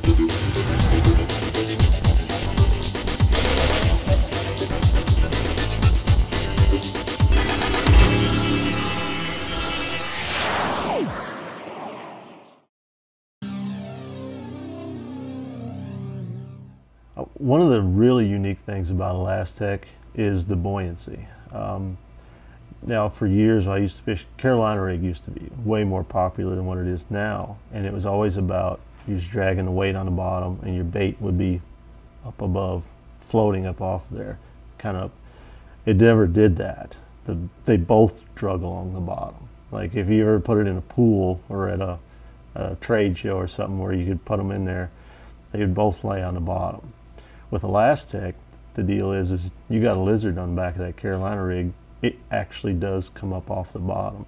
One of the really unique things about Elaztech is the buoyancy. Now, for years, I used to fish. Carolina rig used to be way more popular than what it is now, and it was always about you just dragging the weight on the bottom, and your bait would be up above, floating up off there, kind of. It never did that. They both drug along the bottom. Like if you ever put it in a pool or at a trade show or something where you could put them in there, they would both lay on the bottom. With Elaztech, the deal is you got a lizard on the back of that Carolina rig, it actually does come up off the bottom.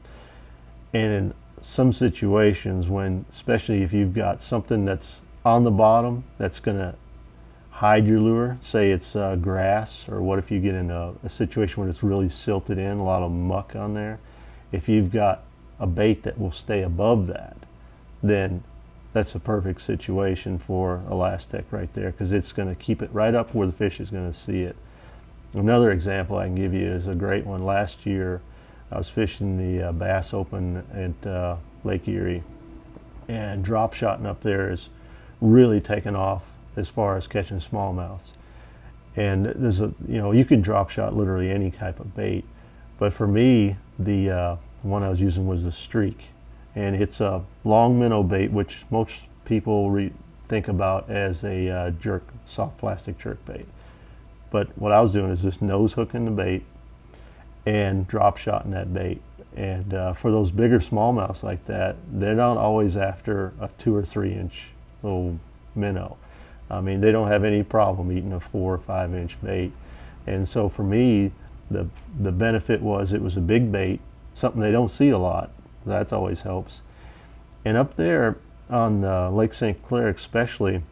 And in some situations when, especially if you've got something that's on the bottom that's going to hide your lure, say it's grass, or what if you get in a situation where it's really silted in, a lot of muck on there, if you've got a bait that will stay above that, then that's a perfect situation for Elaztech right there, because it's going to keep it right up where the fish is going to see it. Another example I can give you is a great one. Last year I was fishing the Bass Open at Lake Erie, and drop shotting up there is really taken off as far as catching smallmouths. And there's you can drop shot literally any type of bait, but for me the one I was using was the Streak, and it's a long minnow bait, which most people think about as a soft plastic jerk bait. But what I was doing is just nose hooking the bait and drop shotting that bait. And for those bigger smallmouths like that, they're not always after a 2 or 3 inch little minnow. I mean, they don't have any problem eating a 4 or 5 inch bait. And so for me, the benefit was it was a big bait, something they don't see a lot. That always helps. And up there on Lake St. Clair especially,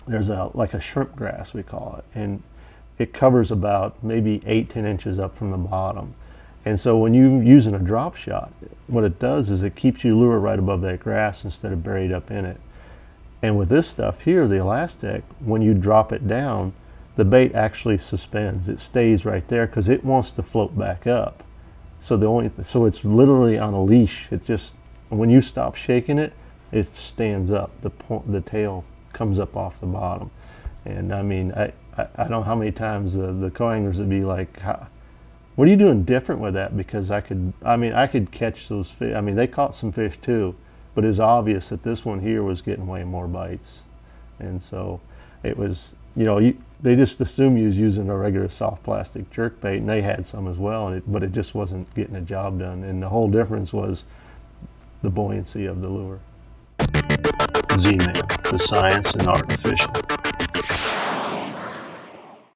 there's like a shrimp grass, we call it, and it covers about maybe 8-10 inches up from the bottom. And so when you're using a drop shot, what it does is it keeps your lure right above that grass instead of buried up in it. And with this stuff here, the Elaztech, when you drop it down, the bait actually suspends. It stays right there because it wants to float back up. So it's literally on a leash. It just, when you stop shaking it, it stands up. The tail comes up off the bottom. And I mean, I don't know how many times the co-anglers would be like, what are you doing different with that? Because I could catch those fish. I mean, they caught some fish too, but it was obvious that this one here was getting way more bites. And so it was, they just assumed you was using a regular soft plastic jerk bait, and they had some as well, but it just wasn't getting the job done. And the whole difference was the buoyancy of the lure. Z-Man, the science and art of fishing.